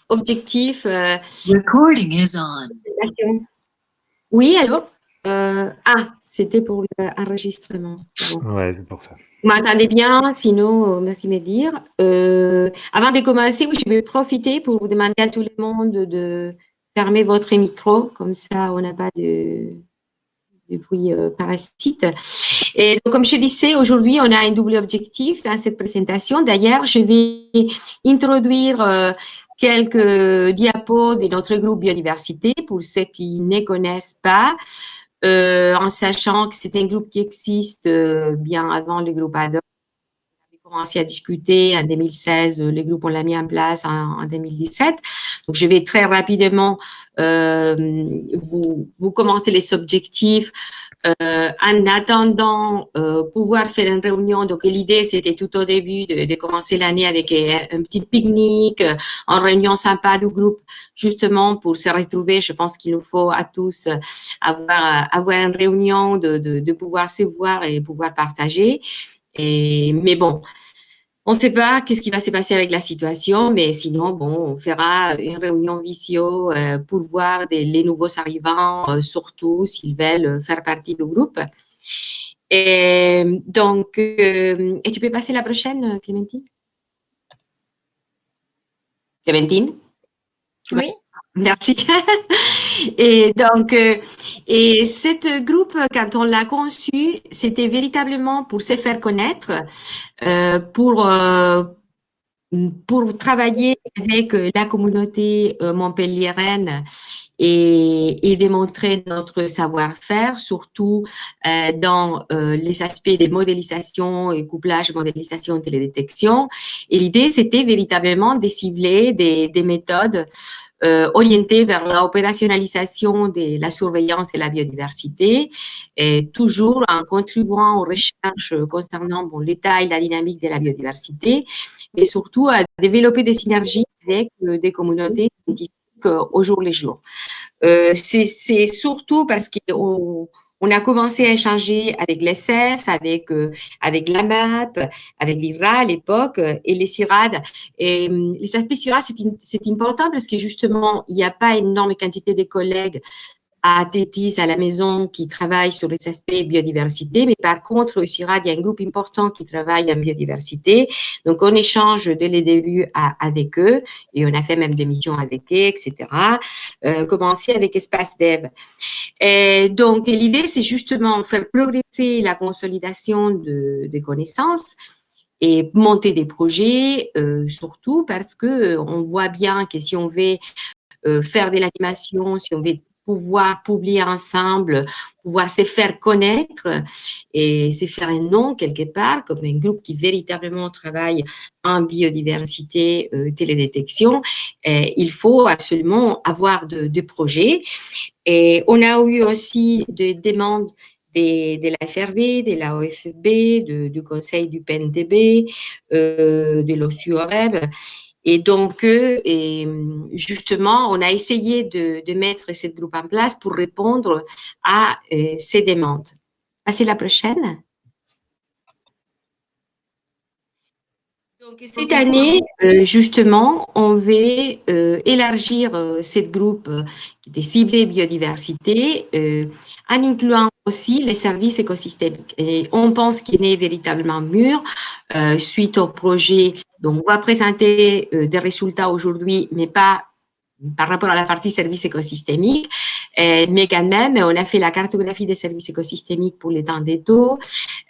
objectifs. Recording is on. Oui, allô? C'était pour l'enregistrement. Bon. Ouais, c'est pour ça. Vous m'entendez bien? Sinon, merci de me dire. Avant de commencer, je vais profiter pour vous demander à tout le monde de fermer votre micro. Comme ça, on n'a pas de bruit parasite. Et donc, comme je disais, aujourd'hui, on a un double objectif dans cette présentation. D'ailleurs, je vais introduire quelques diapos de notre groupe biodiversité pour ceux qui ne connaissent pas, en sachant que c'est un groupe qui existe bien avant le groupe ADOC. On avait commencé à discuter en 2016, le groupe, on l'a mis en place en 2017. Donc, je vais très rapidement vous commenter les objectifs. En attendant pouvoir faire une réunion, donc l'idée c'était tout au début de commencer l'année avec un petit pique-nique, en réunion sympa du groupe, justement pour se retrouver. Je pense qu'il nous faut à tous avoir une réunion, de pouvoir se voir et pouvoir partager. Mais bon, on ne sait pas qu'est-ce qui va se passer avec la situation, mais sinon, bon, on fera une réunion visio pour voir les nouveaux arrivants, surtout s'ils veulent faire partie du groupe. Et donc, et tu peux passer la prochaine, Clémentine? Clémentine? Oui. Merci. Et donc, et cette groupe, quand on l'a conçu, c'était véritablement pour se faire connaître, pour travailler avec la communauté montpelliéraine et démontrer notre savoir-faire, surtout dans les aspects des modélisations et couplage, modélisation, télédétection. Et l'idée, c'était véritablement de cibler des méthodes orientées vers l'opérationnalisation de la surveillance et la biodiversité, et toujours en contribuant aux recherches concernant l'état et la dynamique de la biodiversité, mais surtout à développer des synergies avec des communautés scientifiques au jour le jour. C'est surtout parce qu'on a commencé à échanger avec l'ESSEF, avec l'AMAP, avec l'IRA à l'époque et les CIRAD. Et les aspects CIRAD, c'est important parce que justement, il n'y a pas une énorme quantité de collègues à Tétis, à la maison, qui travaillent sur les aspects biodiversité, mais par contre, au CIRAD, il y a un groupe important qui travaille en biodiversité. Donc, on échange dès le début avec eux et on a fait même des missions avec eux, etc. Commencer avec Espace Dev. Et donc, l'idée, c'est justement faire progresser la consolidation des connaissances et monter des projets, surtout parce que on voit bien que si on veut faire de l'animation, si on veut pouvoir publier ensemble, pouvoir se faire connaître et se faire un nom quelque part, comme un groupe qui véritablement travaille en biodiversité, télédétection, il faut absolument avoir de projets. Et on a eu aussi des demandes de la FRB, de la OFB, du Conseil du PNTB, de l'OSUOREB. Et donc, justement, on a essayé de mettre ce groupe en place pour répondre à ces demandes. Passez la prochaine. Donc, cette année, justement, on veut élargir ce groupe qui était ciblé biodiversité en incluant aussi les services écosystémiques. Et on pense qu'il est véritablement mûr suite au projet. Donc, on va présenter des résultats aujourd'hui, mais pas par rapport à la partie services écosystémiques, mais quand même, on a fait la cartographie des services écosystémiques pour les temps d'étau.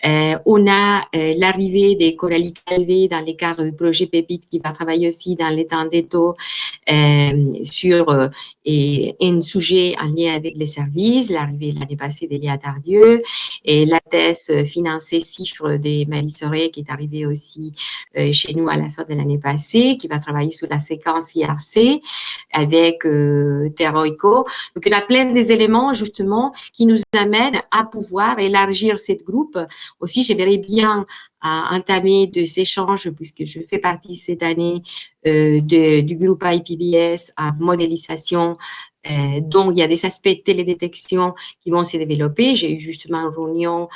On a l'arrivée des corallies calvées dans le cadre du projet Pépite qui va travailler aussi dans les temps d'étau sur un sujet en lien avec les services, l'arrivée l'année passée d'Elia Tardieu et la thèse financée CIFRE de Marie Soré qui est arrivée aussi chez nous à la fin de l'année passée, qui va travailler sur la séquence IRC avec Terroico. Donc, il y a plein des éléments, justement, qui nous amènent à pouvoir élargir ce groupe. Aussi, j'aimerais bien entamer des échanges, puisque je fais partie cette année du groupe IPBS à modélisation, dont il y a des aspects de télédétection qui vont se développer. J'ai eu justement une réunion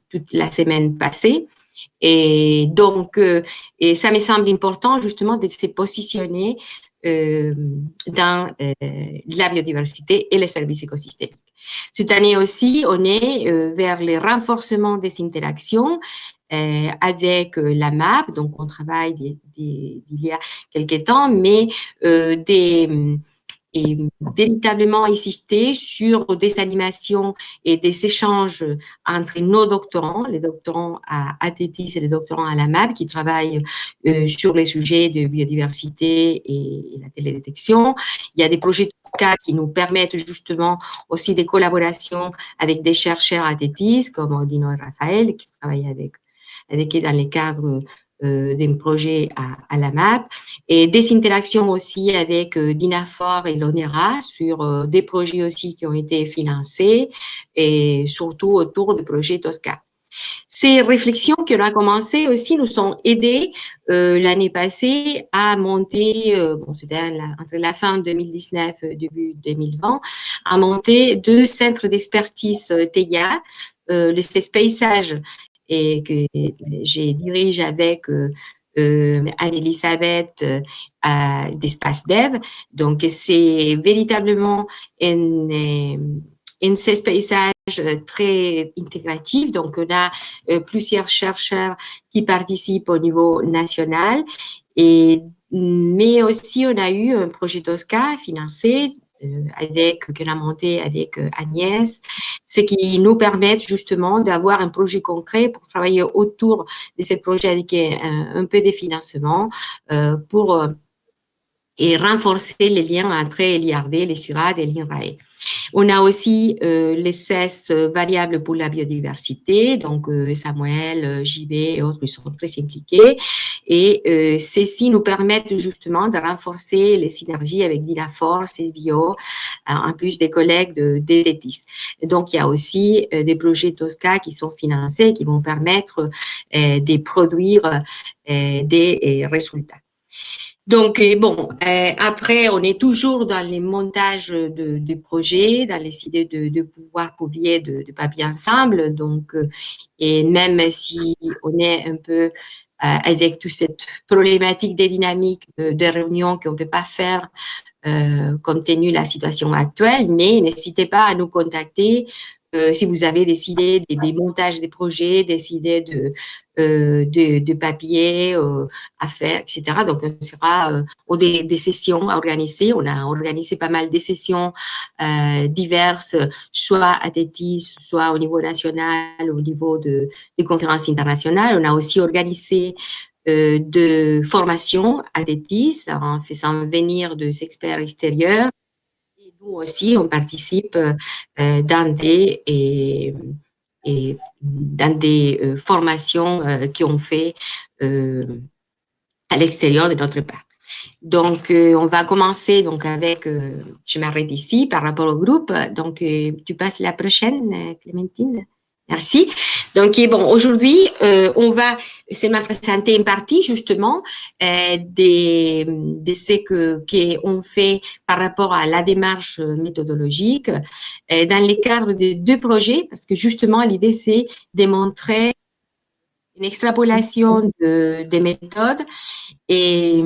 toute la semaine passée. Et donc, et ça me semble important justement de se positionner dans la biodiversité et les services écosystémiques. Cette année aussi, on est vers le renforcement des interactions avec la MAP, donc on travaille il y a quelques temps, mais et véritablement insister sur des animations et des échanges entre nos doctorants, les doctorants à ATETIS et les doctorants à la MAP qui travaillent sur les sujets de biodiversité et la télédétection. Il y a des projets qui nous permettent justement aussi des collaborations avec des chercheurs à ATETIS comme Dino et Raphaël qui travaillent avec eux dans les cadres d'un projet à la MAP et des interactions aussi avec DINAFOR et l'ONERA sur des projets aussi qui ont été financés et surtout autour du projet TOSCA. Ces réflexions qu'on a commencées aussi nous ont aidés l'année passée à monter, c'était entre la fin 2019 et début 2020, à monter 2 centres d'expertise TEIA, le CES Paysage et que je dirige avec Anne-Elisabeth d'Espace Dev. Donc, c'est véritablement un CES Paysage très intégratif. Donc, on a plusieurs chercheurs qui participent au niveau national. Mais aussi, on a eu un projet TOSCA financé qu'on a monté avec Agnès, ce qui nous permet justement d'avoir un projet concret pour travailler autour de ce projet avec un peu de financement pour et renforcer les liens entre l'IRD, les CIRAD et l'INRAE. On a aussi les CES variables pour la biodiversité, donc Samuel, JB et autres ils sont très impliqués. Et ceci nous permettent justement de renforcer les synergies avec DINAFOR, CESBio, en plus des collègues de DETIS. Donc, il y a aussi des projets TOSCA qui sont financés, qui vont permettre de produire des résultats. Donc, bon, après, on est toujours dans les montages de projets, dans les idées de pouvoir publier de papiers ensemble. Donc, et même si on est un peu avec toute cette problématique des dynamiques de réunions qu'on ne peut pas faire compte tenu de la situation actuelle, mais n'hésitez pas à nous contacter si vous avez des idées, des montages des projets, des idées de papier à faire, etc. Donc, on sera des sessions à organiser. On a organisé pas mal de sessions diverses, soit à TETIS, soit au niveau national, au niveau des conférences internationales. On a aussi organisé de formation à TETIS en faisant venir des experts extérieurs. Et nous aussi, on participe dans des formations qui ont fait à l'extérieur de notre part. Donc, on va commencer donc avec, je m'arrête ici par rapport au groupe. Donc, tu passes la prochaine, Clémentine. Merci. Donc, bon, aujourd'hui, c'est ma présenter une partie justement de ce qu'on fait par rapport à la démarche méthodologique dans les cadres de 2 projets, parce que justement, l'idée, c'est de montrer une extrapolation des méthodes et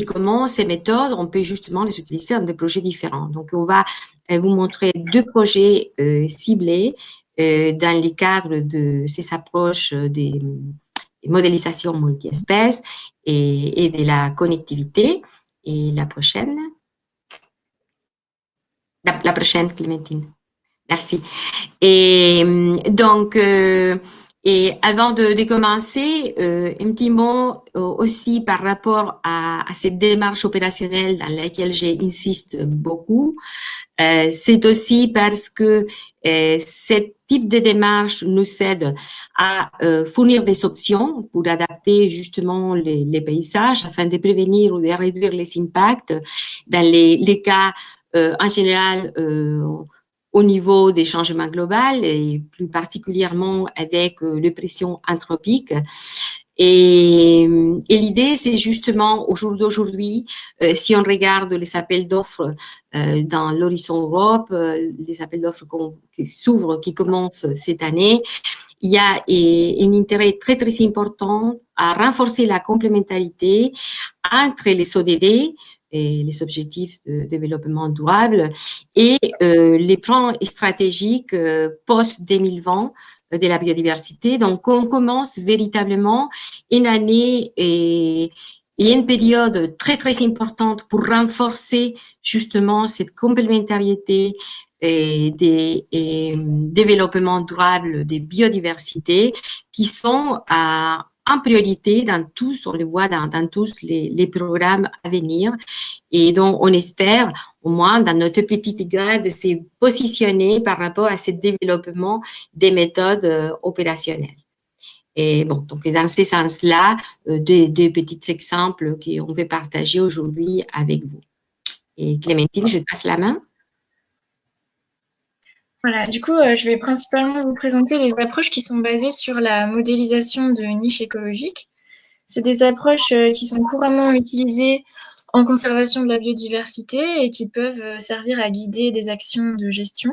comment ces méthodes, on peut justement les utiliser dans des projets différents. Donc, on va vous montrer 2 projets ciblés dans les cadres de ces approches des modélisations multi-espèces et de la connectivité. Et la prochaine, Clémentine. Merci. Et donc, et avant de commencer, un petit mot aussi par rapport à cette démarche opérationnelle dans laquelle j'insiste beaucoup. C'est aussi parce que ce type de démarche nous aide à fournir des options pour adapter justement les paysages afin de prévenir ou de réduire les impacts dans les cas en général au niveau des changements globaux et plus particulièrement avec les pressions anthropiques. Et l'idée, c'est justement au jour d'aujourd'hui, si on regarde les appels d'offres dans l'horizon Europe, les appels d'offres qui s'ouvrent, qui commencent cette année, il y a un intérêt très, très important à renforcer la complémentarité entre les ODD et les objectifs de développement durable et les plans stratégiques post-2020 de la biodiversité. Donc, on commence véritablement une année et une période très, très importante pour renforcer justement cette complémentarité et des développements durables des biodiversités qui sont en priorité dans tous, on le voit dans tous les programmes à venir et donc on espère au moins dans notre petite grain de se positionner par rapport à ce développement des méthodes opérationnelles. Et bon, donc dans ce sens-là, deux petits exemples qu'on veut partager aujourd'hui avec vous. Et Clémentine, je te passe la main. Voilà, du coup, je vais principalement vous présenter les approches qui sont basées sur la modélisation de niches écologiques. C'est des approches qui sont couramment utilisées en conservation de la biodiversité et qui peuvent servir à guider des actions de gestion.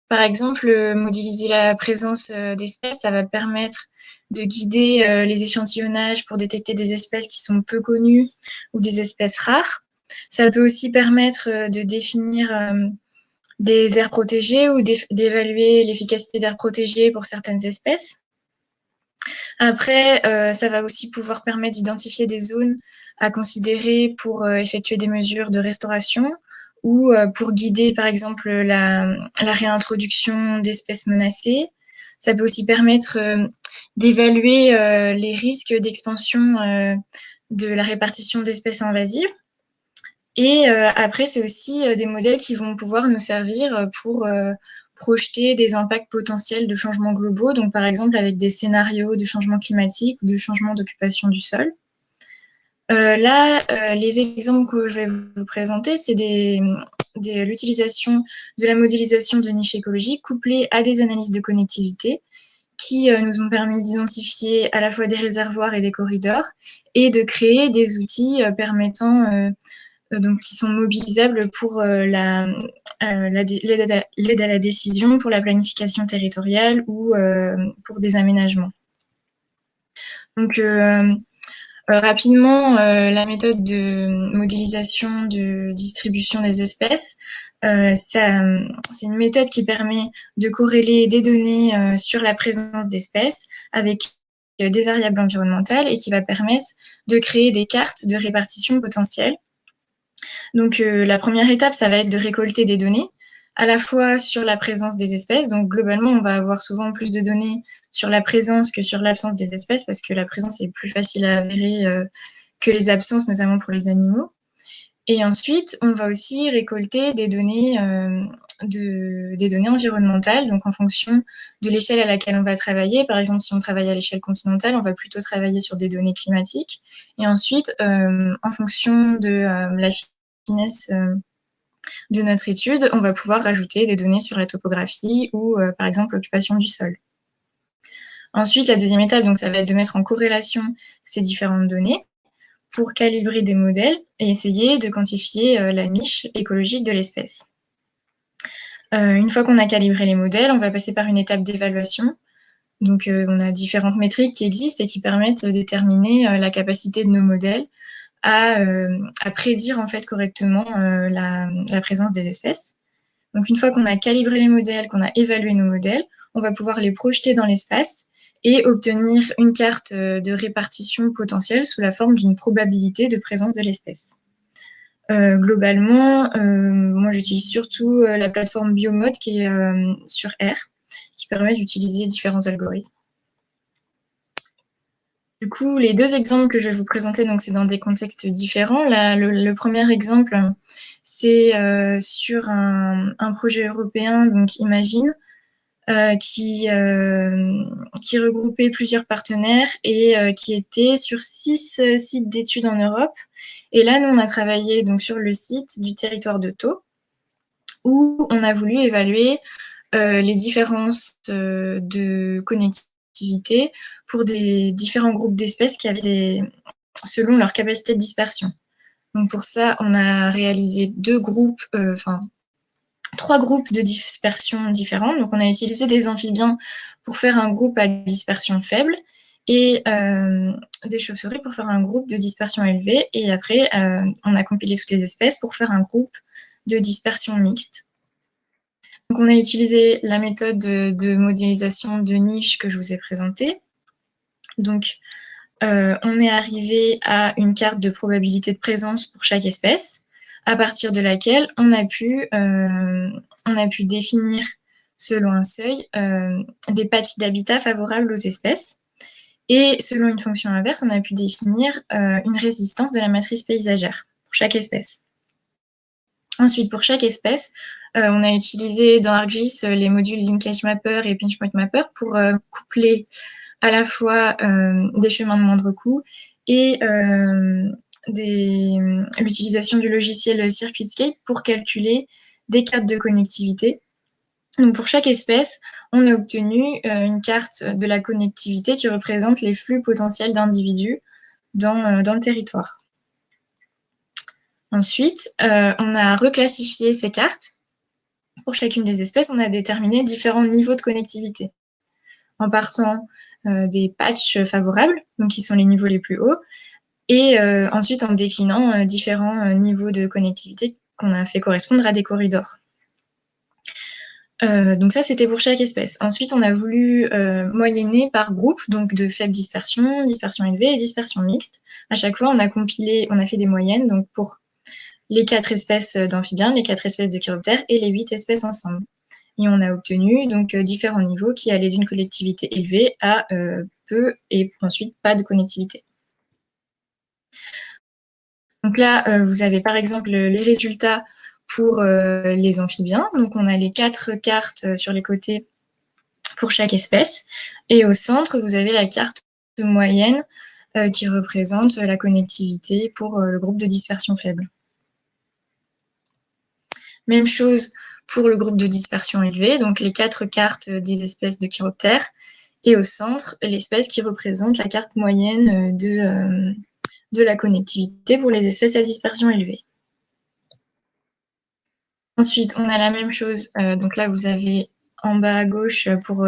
Par exemple, modéliser la présence d'espèces, ça va permettre de guider les échantillonnages pour détecter des espèces qui sont peu connues ou des espèces rares. Ça peut aussi permettre de définir des aires protégées ou d'évaluer l'efficacité d'aires protégées pour certaines espèces. Après, ça va aussi pouvoir permettre d'identifier des zones à considérer pour effectuer des mesures de restauration ou pour guider, par exemple, la réintroduction d'espèces menacées. Ça peut aussi permettre d'évaluer les risques d'expansion de la répartition d'espèces invasives. Et après, c'est aussi des modèles qui vont pouvoir nous servir pour projeter des impacts potentiels de changements globaux, donc par exemple avec des scénarios de changement climatique ou de changement d'occupation du sol. Là, les exemples que je vais vous présenter, c'est l'utilisation de la modélisation de niches écologiques couplée à des analyses de connectivité qui nous ont permis d'identifier à la fois des réservoirs et des corridors et de créer des outils permettant donc qui sont mobilisables pour l'aide à la décision, pour la planification territoriale ou pour des aménagements. Donc, rapidement, la méthode de modélisation de distribution des espèces, c'est une méthode qui permet de corréler des données sur la présence d'espèces avec des variables environnementales et qui va permettre de créer des cartes de répartition potentielle. Donc, la première étape, ça va être de récolter des données, à la fois sur la présence des espèces. Donc, globalement, on va avoir souvent plus de données sur la présence que sur l'absence des espèces, parce que la présence est plus facile à avérer que les absences, notamment pour les animaux. Et ensuite, on va aussi récolter des données environnementales, donc en fonction de l'échelle à laquelle on va travailler. Par exemple, si on travaille à l'échelle continentale, on va plutôt travailler sur des données climatiques. Et ensuite, en fonction de la finesse de notre étude, on va pouvoir rajouter des données sur la topographie ou, par exemple, l'occupation du sol. Ensuite, la deuxième étape, donc, ça va être de mettre en corrélation ces différentes données pour calibrer des modèles et essayer de quantifier la niche écologique de l'espèce. Une fois qu'on a calibré les modèles, on va passer par une étape d'évaluation. Donc, on a différentes métriques qui existent et qui permettent de déterminer la capacité de nos modèles à prédire en fait correctement la présence des espèces. Donc, une fois qu'on a calibré les modèles, qu'on a évalué nos modèles, on va pouvoir les projeter dans l'espace et obtenir une carte de répartition potentielle sous la forme d'une probabilité de présence de l'espèce. Globalement, moi j'utilise surtout la plateforme Biomod qui est sur R, qui permet d'utiliser différents algorithmes. Du coup, les deux exemples que je vais vous présenter, donc c'est dans des contextes différents. Là, le premier exemple, c'est sur un projet européen, donc Imagine, qui regroupait plusieurs partenaires et qui était sur 6 sites d'études en Europe. Et là, nous, on a travaillé donc sur le site du territoire de Thau, où on a voulu évaluer les différences de connectivité pour des différents groupes d'espèces qui avaient selon leur capacité de dispersion. Donc pour ça, on a réalisé trois groupes de dispersion différents. Donc, on a utilisé des amphibiens pour faire un groupe à dispersion faible et des chauves-souris pour faire un groupe de dispersion élevée. Et après, on a compilé toutes les espèces pour faire un groupe de dispersion mixte. Donc, on a utilisé la méthode de modélisation de niche que je vous ai présentée. Donc, on est arrivé à une carte de probabilité de présence pour chaque espèce, à partir de laquelle on a pu définir, selon un seuil, des patchs d'habitat favorables aux espèces. Et selon une fonction inverse, on a pu définir une résistance de la matrice paysagère pour chaque espèce. Ensuite, pour chaque espèce, on a utilisé dans ArcGIS les modules Linkage Mapper et Pinch Point Mapper pour coupler à la fois des chemins de moindre coût et l'utilisation du logiciel CircuitScape pour calculer des cartes de connectivité. Donc pour chaque espèce, on a obtenu une carte de la connectivité qui représente les flux potentiels d'individus dans le territoire. Ensuite, on a reclassifié ces cartes. Pour chacune des espèces, on a déterminé différents niveaux de connectivité. En partant des patchs favorables, donc qui sont les niveaux les plus hauts, et ensuite en déclinant différents niveaux de connectivité qu'on a fait correspondre à des corridors. Donc ça, c'était pour chaque espèce. Ensuite, on a voulu moyenner par groupe, donc de faible dispersion, dispersion élevée et dispersion mixte. À chaque fois, on a fait des moyennes, donc pour les 4 espèces d'amphibiens, les 4 espèces de chiroptères et les 8 espèces ensemble. Et on a obtenu donc différents niveaux qui allaient d'une connectivité élevée à peu et ensuite pas de connectivité. Donc là, vous avez par exemple les résultats pour les amphibiens. Donc on a les 4 cartes sur les côtés pour chaque espèce. Et au centre, vous avez la carte moyenne qui représente la connectivité pour le groupe de dispersion faible. Même chose pour le groupe de dispersion élevée, donc les 4 cartes des espèces de chiroptères, et au centre, l'espèce qui représente la carte moyenne de la connectivité pour les espèces à dispersion élevée. Ensuite, on a la même chose, donc là vous avez en bas à gauche pour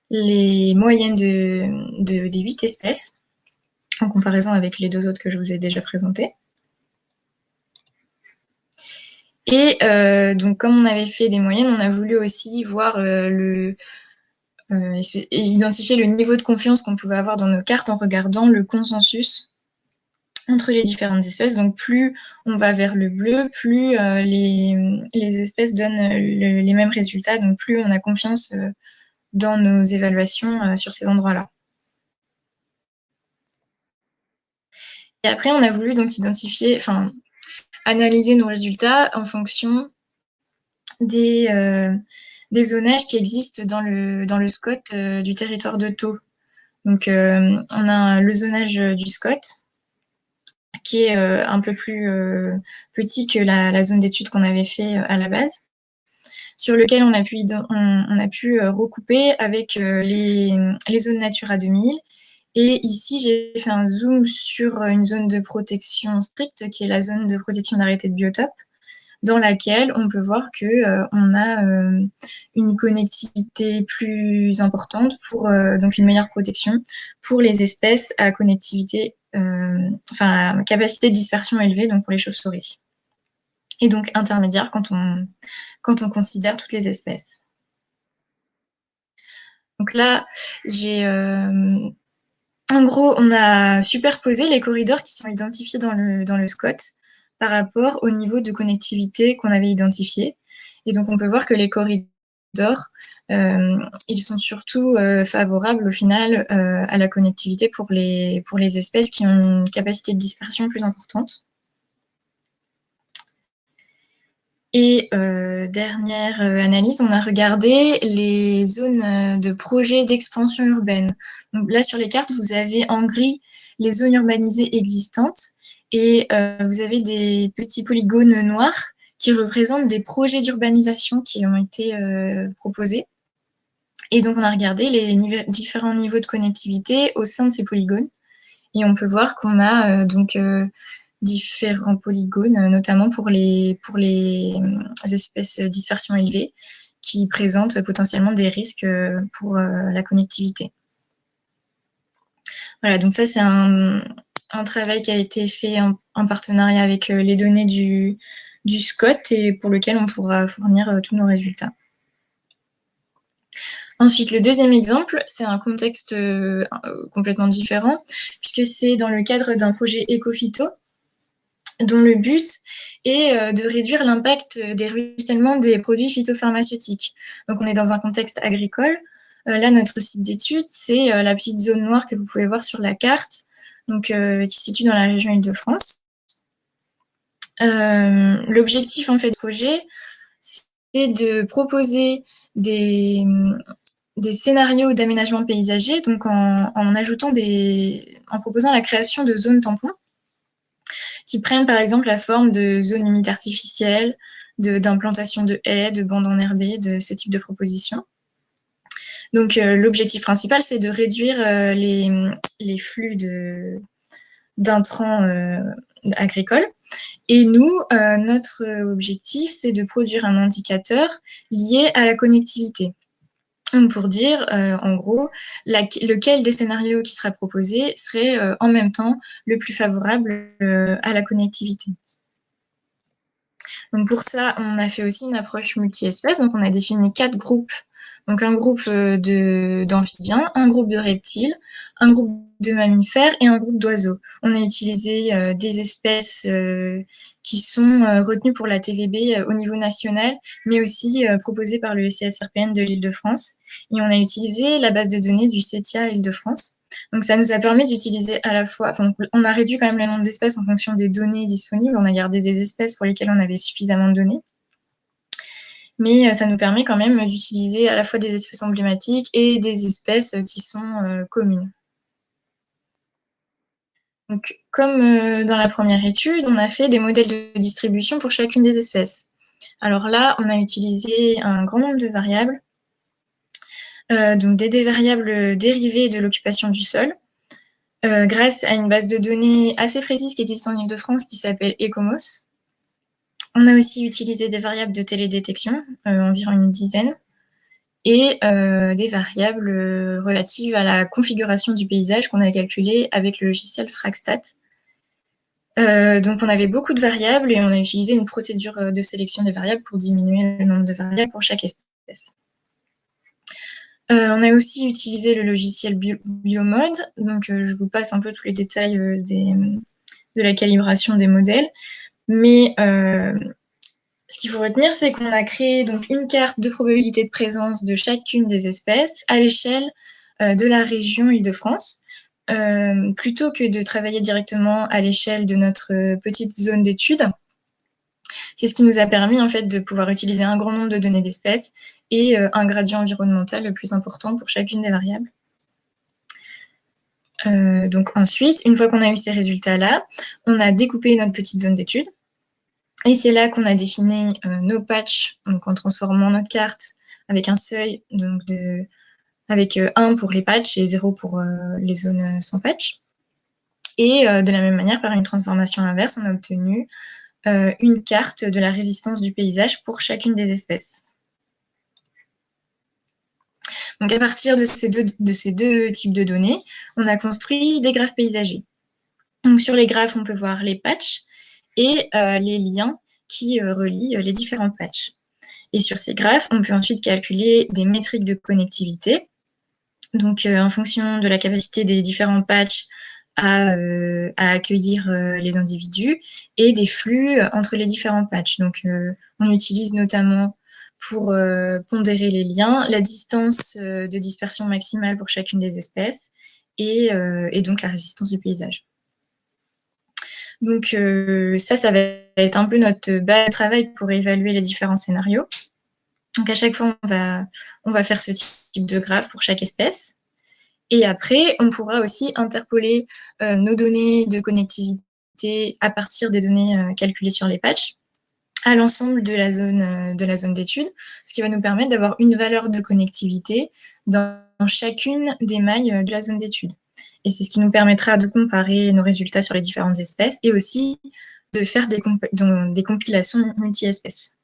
les moyennes des 8 espèces, en comparaison avec les 2 autres que je vous ai déjà présentées. Et donc, comme on avait fait des moyennes, on a voulu aussi voir identifier le niveau de confiance qu'on pouvait avoir dans nos cartes en regardant le consensus entre les différentes espèces. Donc, plus on va vers le bleu, plus les espèces donnent les mêmes résultats, donc plus on a confiance dans nos évaluations sur ces endroits-là. Et après, on a voulu donc analyser nos résultats en fonction des zonages qui existent dans le SCOT du territoire de Thau. Donc, on a le zonage du SCOT, qui est un peu plus petit que la zone d'étude qu'on avait fait à la base, sur lequel on a pu recouper avec les zones Natura 2000. Et ici, j'ai fait un zoom sur une zone de protection stricte, qui est la zone de protection d'arrêté de biotope, dans laquelle on peut voir qu'on a une connectivité plus importante pour donc une meilleure protection pour les espèces à connectivité, capacité de dispersion élevée, donc pour les chauves-souris. Et donc intermédiaire quand on considère toutes les espèces. Donc là, en gros, on a superposé les corridors qui sont identifiés dans le SCOT par rapport au niveau de connectivité qu'on avait identifié. Et donc, on peut voir que les corridors, ils sont surtout favorables au final à la connectivité pour les espèces qui ont une capacité de dispersion plus importante. Et dernière analyse, on a regardé les zones de projet d'expansion urbaine. Donc là, sur les cartes, vous avez en gris les zones urbanisées existantes et vous avez des petits polygones noirs qui représentent des projets d'urbanisation qui ont été proposés. Et donc, on a regardé les différents niveaux de connectivité au sein de ces polygones. Et on peut voir qu'on a différents polygones, notamment pour les espèces dispersion élevée, qui présentent potentiellement des risques pour la connectivité. Voilà, donc ça, c'est un travail qui a été fait en partenariat avec les données du SCOT et pour lequel on pourra fournir tous nos résultats. Ensuite, le deuxième exemple, c'est un contexte complètement différent, puisque c'est dans le cadre d'un projet Ecophyto, dont le but est de réduire l'impact des ruissellements des produits phytopharmaceutiques. Donc, on est dans un contexte agricole. Là, notre site d'étude, c'est la petite zone noire que vous pouvez voir sur la carte, donc, qui se situe dans la région Île-de-France. L'objectif en fait du projet, c'est de proposer des scénarios d'aménagement paysager, donc en proposant la création de zones tampons qui prennent par exemple la forme de zones humides artificielles, d'implantation de haies, de bandes enherbées, de ce type de propositions. Donc l'objectif principal, c'est de réduire les flux d'intrants agricoles. Et nous, notre objectif, c'est de produire un indicateur lié à la connectivité. Pour dire, en gros, lequel des scénarios qui sera proposé serait en même temps le plus favorable à la connectivité. Donc pour ça, on a fait aussi une approche multi-espèces. Donc on a défini 4 groupes. Donc un groupe d'amphibiens, un groupe de reptiles, un groupe de mammifères et un groupe d'oiseaux. On a utilisé des espèces qui sont retenues pour la TVB au niveau national, mais aussi proposées par le SCSRPN de l'Île-de-France. Et on a utilisé la base de données du CETIA Île-de-France. Donc ça nous a permis d'utiliser à la fois, on a réduit quand même le nombre d'espèces en fonction des données disponibles, on a gardé des espèces pour lesquelles on avait suffisamment de données, mais ça nous permet quand même d'utiliser à la fois des espèces emblématiques et des espèces qui sont communes. Donc, comme dans la première étude, on a fait des modèles de distribution pour chacune des espèces. Alors là, on a utilisé un grand nombre de variables, donc des variables dérivées de l'occupation du sol, grâce à une base de données assez précise qui existe en Île-de-France qui s'appelle Ecomos. On a aussi utilisé des variables de télédétection, environ une dizaine, et des variables relatives à la configuration du paysage qu'on a calculé avec le logiciel Fragstat. Donc on avait beaucoup de variables et on a utilisé une procédure de sélection des variables pour diminuer le nombre de variables pour chaque espèce. On a aussi utilisé le logiciel Biomode, donc je vous passe un peu tous les détails de la calibration des modèles, mais ce qu'il faut retenir, c'est qu'on a créé donc une carte de probabilité de présence de chacune des espèces à l'échelle de la région Île-de-France, plutôt que de travailler directement à l'échelle de notre petite zone d'étude. C'est ce qui nous a permis en fait de pouvoir utiliser un grand nombre de données d'espèces et un gradient environnemental le plus important pour chacune des variables. Donc ensuite, une fois qu'on a eu ces résultats-là, on a découpé notre petite zone d'étude. Et c'est là qu'on a défini nos patchs, donc en transformant notre carte avec un seuil, donc avec 1 pour les patchs et 0 pour les zones sans patch. Et de la même manière, par une transformation inverse, on a obtenu une carte de la résistance du paysage pour chacune des espèces. Donc à partir de ces deux types de données, on a construit des graphes paysagers. Donc sur les graphes, on peut voir les patchs et les liens qui relient les différents patchs. Et sur ces graphes, on peut ensuite calculer des métriques de connectivité. Donc en fonction de la capacité des différents patchs à accueillir les individus et des flux entre les différents patchs. Donc on utilise notamment pour pondérer les liens la distance de dispersion maximale pour chacune des espèces et donc la résistance du paysage. Donc ça va être un peu notre base de travail pour évaluer les différents scénarios. Donc à chaque fois, on va faire ce type de graphe pour chaque espèce. Et après, on pourra aussi interpoler nos données de connectivité à partir des données calculées sur les patchs à l'ensemble de la zone d'étude, ce qui va nous permettre d'avoir une valeur de connectivité dans chacune des mailles de la zone d'étude. Et c'est ce qui nous permettra de comparer nos résultats sur les différentes espèces et aussi de faire des compilations multi-espèces.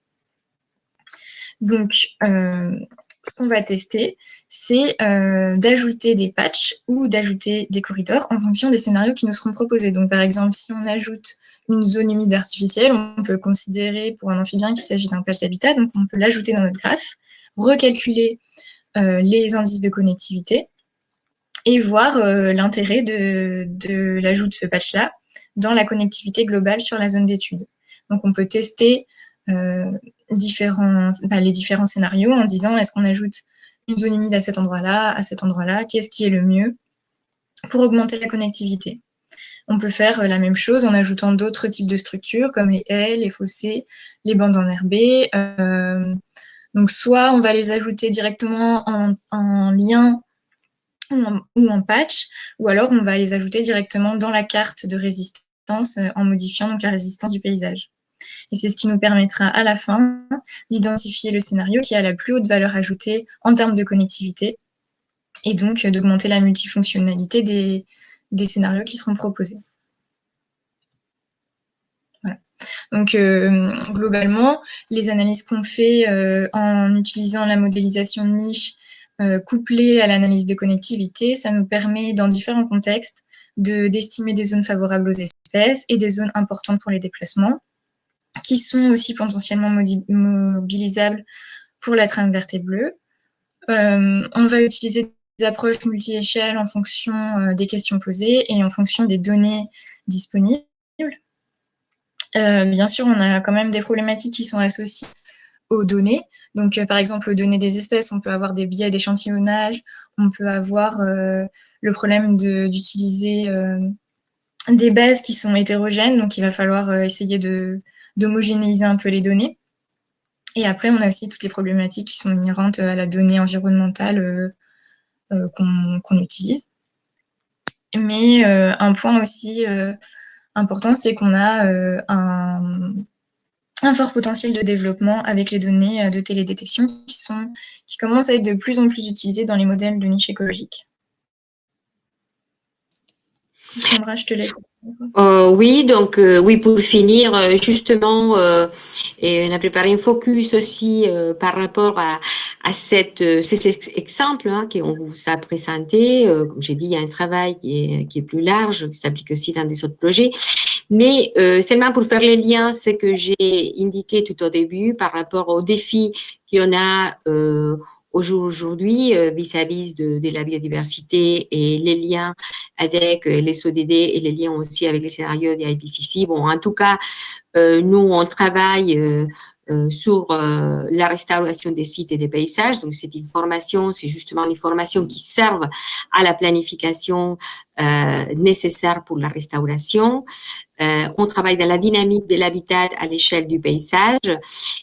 Donc, ce qu'on va tester, c'est d'ajouter des patchs ou d'ajouter des corridors en fonction des scénarios qui nous seront proposés. Donc, par exemple, si on ajoute une zone humide artificielle, on peut considérer pour un amphibien qu'il s'agit d'un patch d'habitat, donc on peut l'ajouter dans notre graphe, recalculer les indices de connectivité et voir l'intérêt de l'ajout de ce patch-là dans la connectivité globale sur la zone d'étude. Donc, on peut tester les différents scénarios en disant est-ce qu'on ajoute une zone humide à cet endroit-là, qu'est-ce qui est le mieux pour augmenter la connectivité. On peut faire la même chose en ajoutant d'autres types de structures comme les haies, les fossés, les bandes enherbées. Donc soit on va les ajouter directement en lien ou en patch, ou alors on va les ajouter directement dans la carte de résistance en modifiant donc la résistance du paysage. Et c'est ce qui nous permettra à la fin d'identifier le scénario qui a la plus haute valeur ajoutée en termes de connectivité et donc d'augmenter la multifonctionnalité des scénarios qui seront proposés. Voilà. Donc globalement, les analyses qu'on fait en utilisant la modélisation de niche couplée à l'analyse de connectivité, ça nous permet dans différents contextes d'estimer des zones favorables aux espèces et des zones importantes pour les déplacements, qui sont aussi potentiellement mobilisables pour la trame verte et bleue. On va utiliser des approches multi-échelles en fonction des questions posées et en fonction des données disponibles. Bien sûr, on a quand même des problématiques qui sont associées aux données. Donc, par exemple, aux données des espèces, on peut avoir des biais d'échantillonnage, on peut avoir le problème d'utiliser des bases qui sont hétérogènes, donc il va falloir essayer d'homogénéiser un peu les données. Et après, on a aussi toutes les problématiques qui sont inhérentes à la donnée environnementale qu'on utilise. Mais un point aussi important, c'est qu'on a un fort potentiel de développement avec les données de télédétection qui commencent à être de plus en plus utilisées dans les modèles de niche écologique. Sandra, je te laisse. Oui, donc oui, pour finir, justement, et on a préparé un focus aussi par rapport à ces exemples qu'on vous a présentés. Comme j'ai dit, il y a un travail qui est plus large, qui s'applique aussi dans des autres projets. Mais seulement pour faire les liens, c'est que j'ai indiqué tout au début par rapport aux défis qu'on a aujourd'hui vis-à-vis de la biodiversité et les liens avec les ODD et les liens aussi avec les scénarios des IPCC. Bon, en tout cas, nous, on travaille sur la restauration des sites et des paysages. Donc, cette information, c'est justement l'information qui servent à la planification nécessaire pour la restauration. On travaille dans la dynamique de l'habitat à l'échelle du paysage.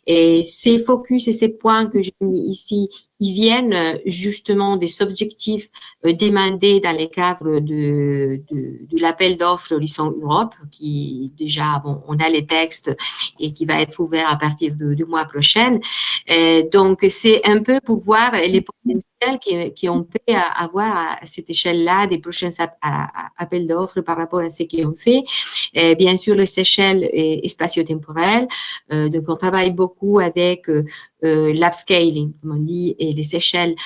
Et ces focus et ces points que j'ai mis ici, ils viennent justement des objectifs demandés dans le cadre de l'appel d'offres Horizon Europe, qui déjà, bon, on a les textes et qui va être ouvert à partir du mois prochain. Donc, c'est un peu pour voir les potentiels qu'on peut avoir à cette échelle-là des prochains appels d'offres par rapport à ce qu'on fait. Bien sûr, les échelles spatio-temporelles. Donc, on travaille beaucoup avec l'upscaling, comme on dit, et les échelles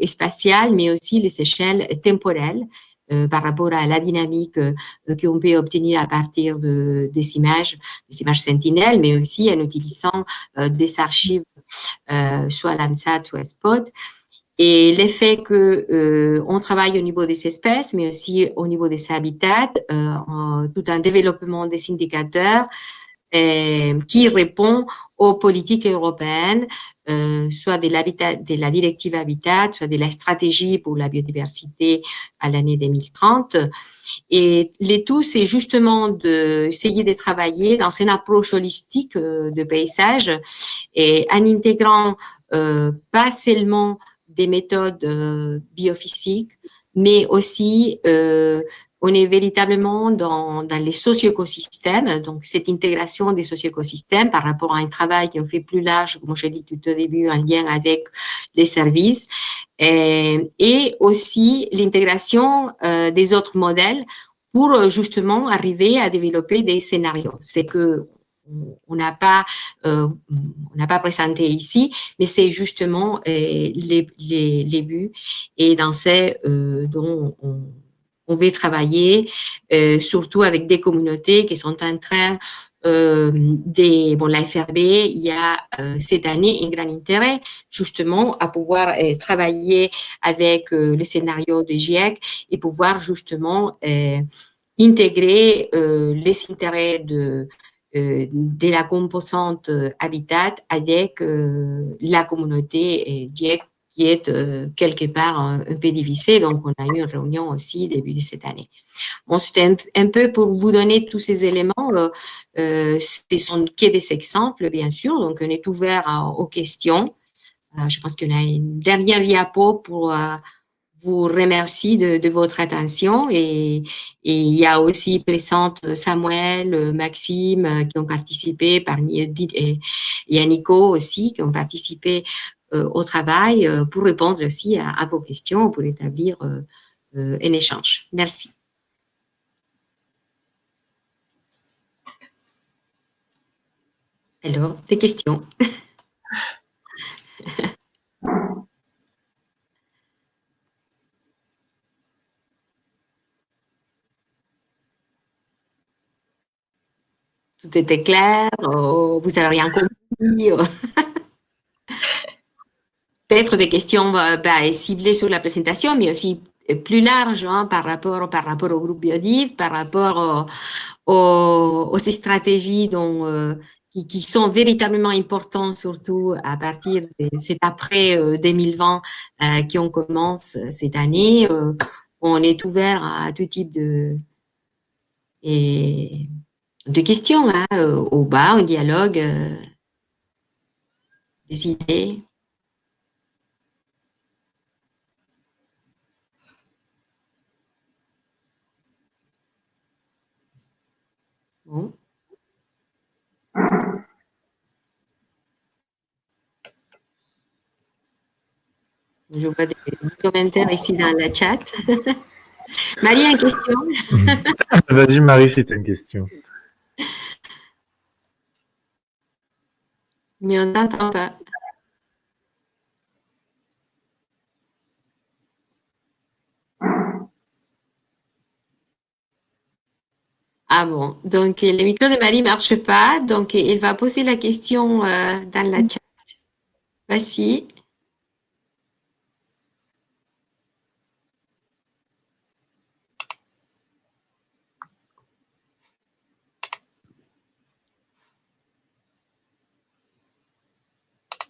spatiales, mais aussi les échelles temporelles par rapport à la dynamique qu'on peut obtenir à partir des images sentinelles, mais aussi en utilisant des archives, soit Landsat, soit Spot. Et l'effet que on travaille au niveau des espèces, mais aussi au niveau des habitats, tout un développement des indicateurs qui répond aux politiques européennes, soit de la directive Habitat, soit de la stratégie pour la biodiversité à l'année 2030. Et le tout, c'est justement d'essayer de travailler dans une approche holistique de paysage et en intégrant pas seulement des méthodes biophysiques, mais aussi on est véritablement dans les socio-écosystèmes, donc cette intégration des socio-écosystèmes par rapport à un travail qui on fait plus large, comme j'ai dit tout au début, en lien avec les services, et aussi l'intégration des autres modèles pour justement arriver à développer des scénarios. C'est que on n'a pas présenté ici, mais c'est justement les buts et dans ces dont on veut travailler, surtout avec des communautés qui sont en train la FRB, il y a cette année un grand intérêt justement à pouvoir travailler avec les scénarios de GIEC et pouvoir justement intégrer les intérêts de la composante habitat avec la communauté GIEC qui est quelque part un peu divisée. Donc, on a eu une réunion aussi début de cette année. Bon, c'était un peu pour vous donner tous ces éléments. Ce sont que des exemples, bien sûr. Donc, on est ouvert aux questions. Je pense qu'on a une dernière diapo pour vous remercie de votre attention et il y a aussi présente Samuel, Maxime qui ont participé parmi et Yannico aussi qui ont participé au travail pour répondre aussi à vos questions, pour établir un échange. Merci. Alors, des questions? Tout était clair? Vous n'avez rien compris? Peut-être des questions ciblées sur la présentation, mais aussi plus larges par rapport au groupe Biodiv, par rapport aux stratégies qui sont véritablement importantes, surtout à partir de cet après 2020 qui on commence cette année. On est ouvert à tout type de questions, au bas, au dialogue, des idées. Bon. Je vois des commentaires ici dans le chat. Marie, une question? Vas-y, Marie, si tu as une question. Mais on n'entend pas. Ah bon, donc le micro de Marie ne marche pas, donc elle va poser la question dans la chat. Vas-y.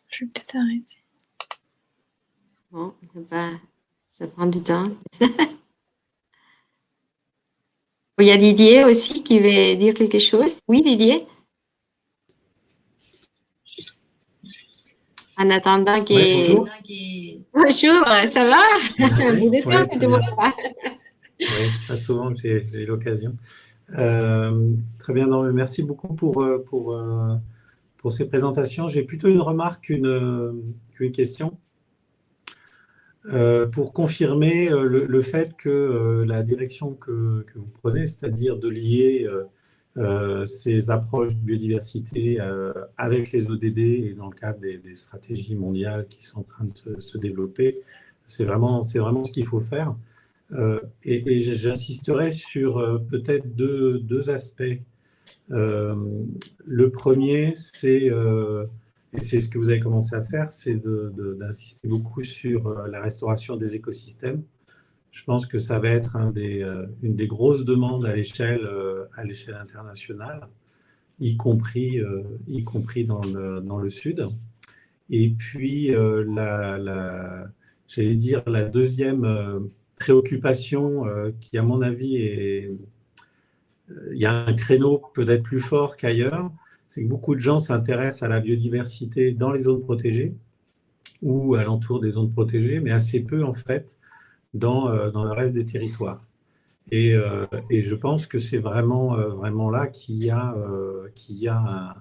Je vais peut-être arrêter. Bon, ça prend du temps. Il y a Didier aussi qui veut dire quelque chose. Oui, Didier? En attendant que... Bonjour. Bonjour, ça va? Vous êtes Ouais, tout très le monde bien. va. Oui, c'est pas souvent que j'ai l'occasion. Très bien, non, mais merci beaucoup pour ces présentations. J'ai plutôt une remarque qu'une question. Pour confirmer le fait que la direction que vous prenez, c'est-à-dire de lier ces approches de biodiversité avec les ODD et dans le cadre des stratégies mondiales qui sont en train de se développer, c'est vraiment ce qu'il faut faire. Et j'insisterai sur peut-être deux aspects. Le premier, et c'est ce que vous avez commencé à faire, c'est d'insister beaucoup sur la restauration des écosystèmes. Je pense que ça va être une des grosses demandes à l'échelle internationale, y compris dans le Sud. Et puis, j'allais dire, la deuxième préoccupation qui, à mon avis, il y a un créneau peut-être plus fort qu'ailleurs, c'est que beaucoup de gens s'intéressent à la biodiversité dans les zones protégées ou alentour des zones protégées, mais assez peu, en fait, dans le reste des territoires. Et je pense que c'est vraiment là qu'il y a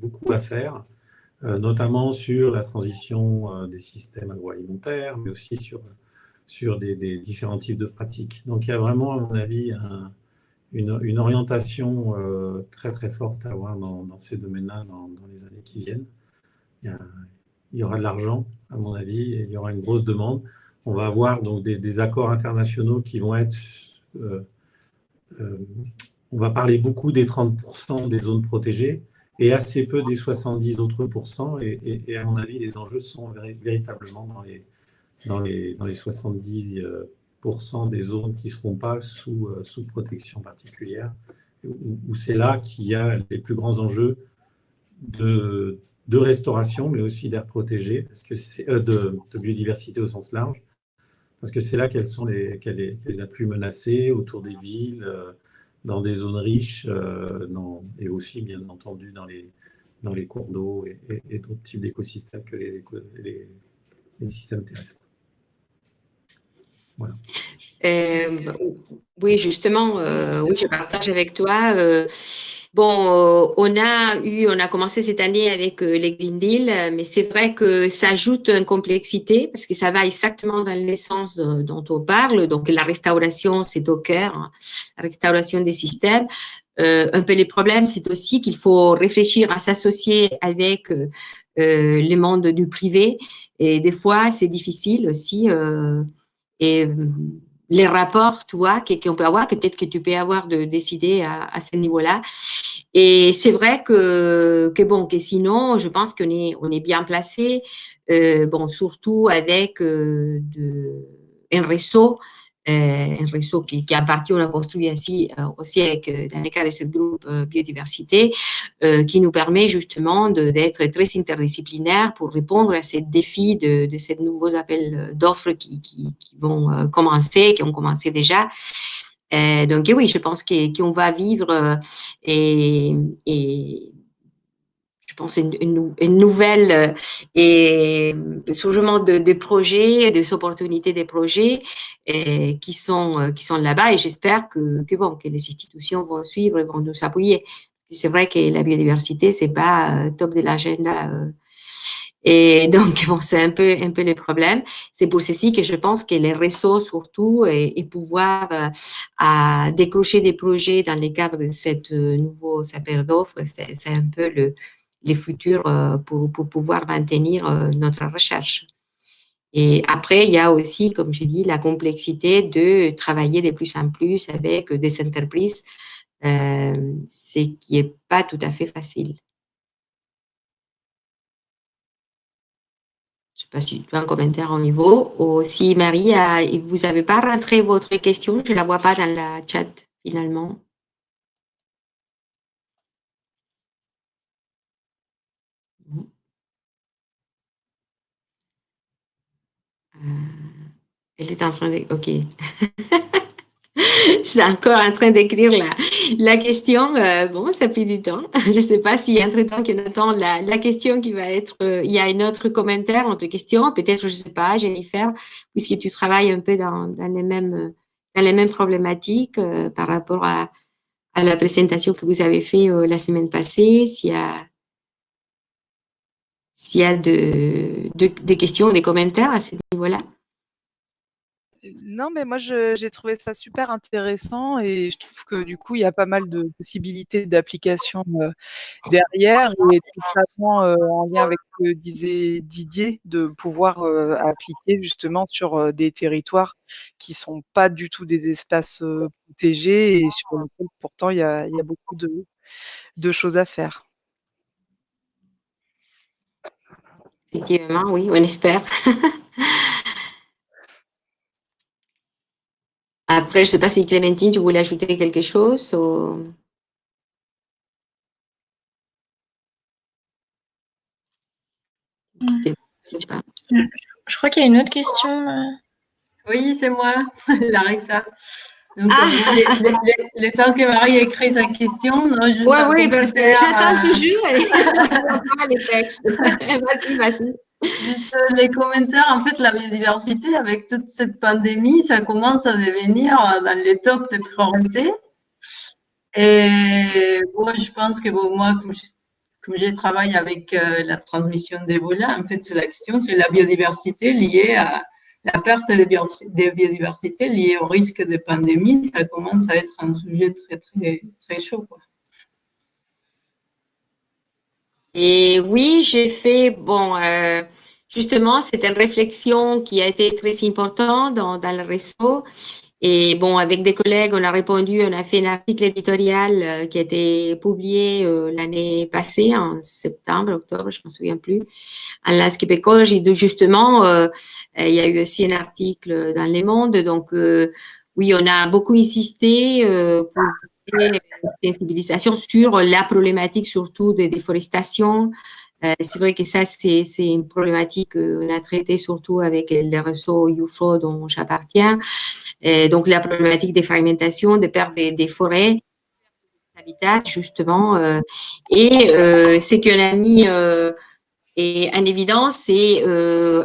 beaucoup à faire, notamment sur la transition des systèmes agroalimentaires, mais aussi sur des différents types de pratiques. Donc il y a vraiment, à mon avis, une orientation très très forte à avoir dans ces domaines-là dans les années qui viennent. Il y aura de l'argent, à mon avis, et il y aura une grosse demande. On va avoir donc des accords internationaux qui vont être... on va parler beaucoup des 30% des zones protégées et assez peu des 70 autres pourcents. Et à mon avis, les enjeux sont véritablement dans les 70% des zones qui ne seront pas sous protection particulière, où c'est là qu'il y a les plus grands enjeux de restauration, mais aussi d'air protégé, parce que c'est de biodiversité au sens large, parce que c'est là qu'elle est la plus menacée, autour des villes, dans des zones riches, et aussi bien entendu dans les cours d'eau et d'autres types d'écosystèmes que les systèmes terrestres. Voilà. Oui, justement, oui, je partage avec toi. Bon, on a commencé cette année avec les Green Deal, mais c'est vrai que ça ajoute une complexité parce que ça va exactement dans le sens dont on parle. Donc, la restauration, c'est au cœur, hein, la restauration des systèmes. Un peu les problèmes, c'est aussi qu'il faut réfléchir à s'associer avec le monde du privé. Et des fois, c'est difficile aussi. Et les rapports, tu vois, qu'on peut avoir, peut-être que tu peux avoir de décider à ce niveau-là. Et c'est vrai que sinon, je pense on est bien placé, bon, surtout avec un réseau qui appartient, on a construit aussi avec, dans le cadre de ce groupe biodiversité, qui nous permet justement d'être très interdisciplinaires pour répondre à ces défis de ces nouveaux appels d'offres qui vont commencer, qui ont commencé déjà. Donc oui, je pense qu'on va vivre et je pense une nouvelle et surgement de projets, des opportunités des projets qui sont là-bas, et j'espère que les institutions vont suivre et vont nous appuyer. C'est vrai que la biodiversité, c'est pas top de l'agenda. Et donc, bon, c'est un peu le problème. C'est pour ceci que je pense que les réseaux, surtout, et pouvoir à décrocher des projets dans le cadre de cette nouveau appel d'offres, c'est un peu les futurs pour pouvoir maintenir notre recherche. Et après, il y a aussi, comme je dis, la complexité de travailler de plus en plus avec des entreprises, ce qui n'est pas tout à fait facile. Je ne sais pas si tu as un commentaire au niveau. Ou si Marie, vous n'avez pas rentré votre question, je ne la vois pas dans la chat finalement. Elle est en train de... OK. C'est encore en train d'écrire la question. Bon, ça fait du temps. Je ne sais pas si entre-temps qu'on attend la question qui va être... il y a un autre commentaire, une autre question. Peut-être, je ne sais pas, Jennifer, puisque tu travailles un peu dans les mêmes problématiques par rapport à la présentation que vous avez fait la semaine passée, s'il y a des questions, des commentaires à ce niveau-là. Non, mais moi, j'ai trouvé ça super intéressant et je trouve que du coup, il y a pas mal de possibilités d'application derrière, et totalement en lien avec ce que disait Didier, de pouvoir appliquer justement sur des territoires qui sont pas du tout des espaces protégés et sur lesquels pourtant il y a beaucoup de choses à faire. Effectivement, oui, on espère. Après, je ne sais pas si Clémentine, tu voulais ajouter quelque chose ou... Je sais pas. Je crois qu'il y a une autre question. Oui, c'est moi, Larissa. Donc, le temps que Marie écrit sa question, non, juste oui, parce que j'attends toujours et les textes. Vas-y. Juste les commentaires, en fait, la biodiversité, avec toute cette pandémie, ça commence à devenir dans les tops des priorités. Et bon, je pense que bon, moi, comme je travaille avec la transmission d'Ebola, en fait, la question, c'est la biodiversité liée à la perte de biodiversité liée au risque de pandémie, ça commence à être un sujet très, très, très chaud, quoi. Et oui, j'ai fait, bon, justement, c'est une réflexion qui a été très importante dans le réseau. Et bon, avec des collègues, on a répondu, on a fait un article éditorial qui a été publié l'année passée, en septembre, octobre, je ne me souviens plus, en Landscape Ecology, d'où justement, il y a eu aussi un article dans Les Mondes. Donc, oui, on a beaucoup insisté pour une sensibilisation sur la problématique, surtout de déforestation. C'est vrai que ça, c'est une problématique qu'on a traitée surtout avec le réseau UFO dont j'appartiens. Donc, la problématique des fragmentations, de perte des forêts, des habitats, justement. Et ce qu'on a mis et en évidence, c'est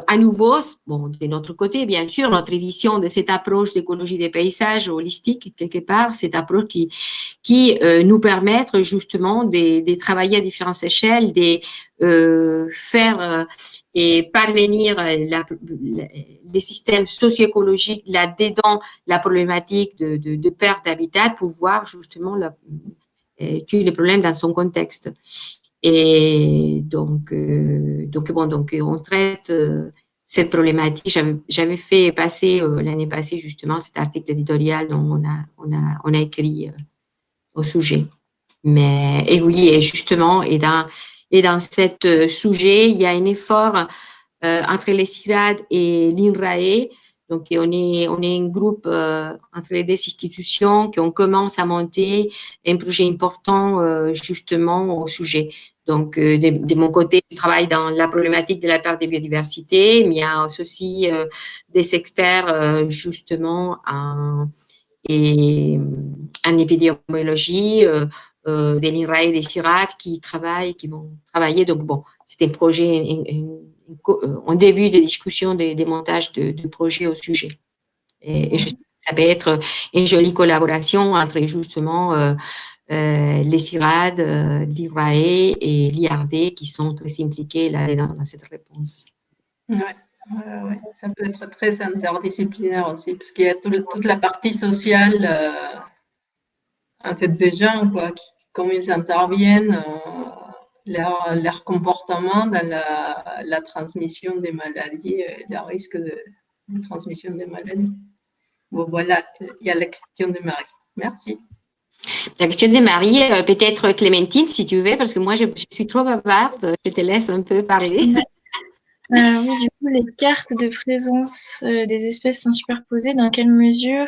à nouveau, bon, de notre côté, bien sûr, notre vision de cette approche d'écologie des paysages holistique, quelque part, cette approche qui nous permet justement de travailler à différentes échelles, de faire et parvenir les systèmes socio-écologiques là-dedans, la problématique de perte d'habitat, pour voir justement tuer les problèmes dans son contexte. Et donc on traite cette problématique. J'avais fait passer l'année passée justement cet article éditorial dont on a écrit au sujet. Mais et oui, et justement, et dans cet sujet, il y a un effort entre les CIRAD et l'INRAE. Donc, on est un groupe entre les deux institutions qui on commence à monter un projet important justement au sujet. Donc, de mon côté, je travaille dans la problématique de la perte de biodiversité, mais il y a aussi des experts justement en épidémiologie, des l'INRAE et des CIRAD qui vont travailler. Donc, bon, c'est un projet, en début de discussion des montages de projets au sujet. Et ça peut être une jolie collaboration entre justement les CIRAD, l'INRAE et l'IRD qui sont très impliqués là-dedans dans cette réponse. Ouais. Ça peut être très interdisciplinaire aussi, parce qu'il y a toute la partie sociale en fait, des gens, quoi, comme ils interviennent, leur comportement dans la transmission des maladies, le risque de transmission des maladies. Bon, voilà, il y a la question de Marie. Merci. La question de Marie, peut-être Clémentine, si tu veux, parce que moi, je suis trop bavarde. Je te laisse un peu parler. Oui, du coup, les cartes de présence des espèces sont superposées. Dans quelle mesure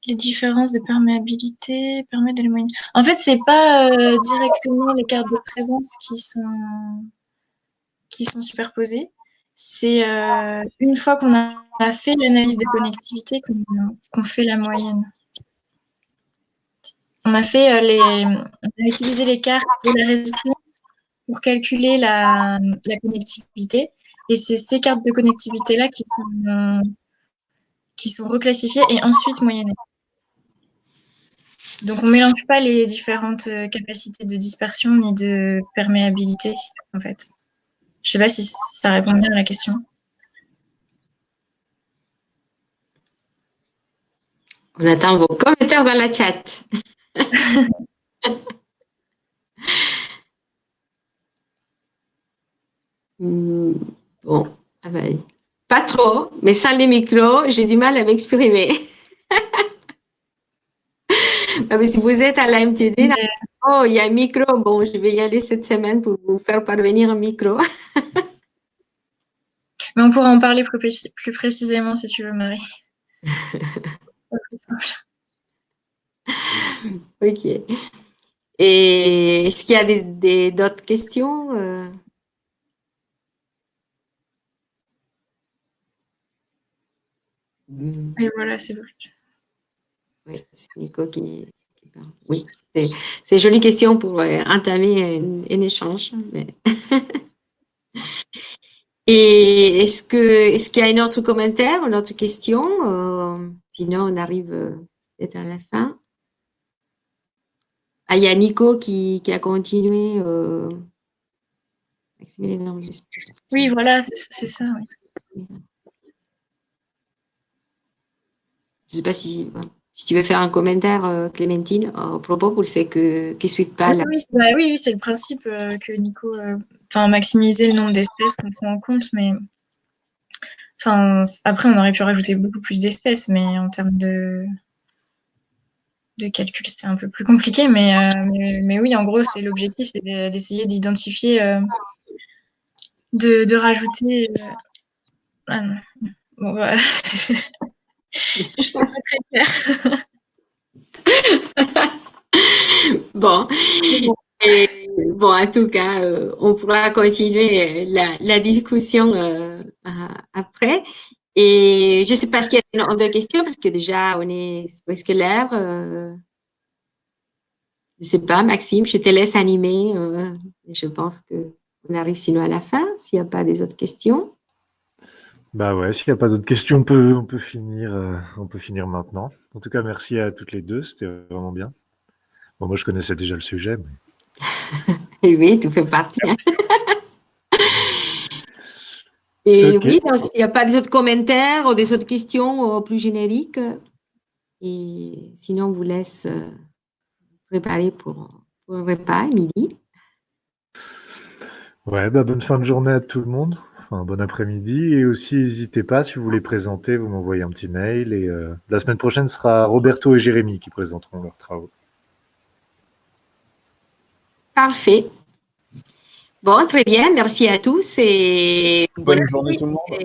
les différences de perméabilité permettent de les moyenner? En fait, c'est pas directement les cartes de présence qui sont superposées. C'est une fois qu'on a fait l'analyse de connectivité qu'on fait la moyenne. On a utilisé les cartes de la résistance pour calculer la connectivité. Et c'est ces cartes de connectivité-là qui sont reclassifiées et ensuite moyennées. Donc, on ne mélange pas les différentes capacités de dispersion ni de perméabilité, en fait. Je ne sais pas si ça répond bien à la question. On attend vos commentaires dans la chat. Bon, pas trop, mais sans les micros, j'ai du mal à m'exprimer. Si vous êtes à la MTD, oh, il y a un micro. Bon, je vais y aller cette semaine pour vous faire parvenir un micro. Mais on pourra en parler plus précisément si tu veux, Marie. Ok. Et est-ce qu'il y a d'autres questions? Oui, voilà, c'est bon. Oui, c'est Nico qui parle. Oui, c'est une jolie question pour entamer un échange. Mais... Et est-ce qu'il y a un autre commentaire, une autre question? Sinon, on arrive peut-être à la fin. Ah, il y a Nico qui a continué. Oui, voilà, c'est ça. Oui. Je ne sais pas si tu veux faire un commentaire, Clémentine, au propos pour ceux qui ne suivent pas. Oui, c'est le principe que Nico, maximiser le nombre d'espèces qu'on prend en compte, mais après on aurait pu rajouter beaucoup plus d'espèces, mais en termes de calcul, c'était un peu plus compliqué, mais oui, en gros, c'est l'objectif, c'est d'essayer d'identifier, de rajouter. Ah non. Bon, voilà. Je suis pas très claire. Bon. Et, bon, en tout cas, on pourra continuer la discussion après. Et je ne sais pas s'il y a d'autres questions, parce que déjà, on est presque l'heure. Je ne sais pas, Maxime, je te laisse animer. Je pense qu'on arrive sinon à la fin, s'il n'y a pas des autres questions. Bah ouais, s'il n'y a pas d'autres questions, on peut finir maintenant. En tout cas, merci à toutes les deux, c'était vraiment bien. Bon, moi, je connaissais déjà le sujet. Mais... Et oui, tout fait partie. Hein. Et okay. Oui, donc s'il n'y a pas des autres commentaires ou des autres questions plus génériques, et sinon on vous laisse préparer pour le repas midi. Ouais, bah bonne fin de journée à tout le monde. Enfin, bon après-midi. Et aussi, n'hésitez pas, si vous voulez présenter, vous m'envoyez un petit mail. Et la semaine prochaine, ce sera Roberto et Jérémy qui présenteront leurs travaux. Parfait. Bon, très bien. Merci à tous et bonne journée tout le monde.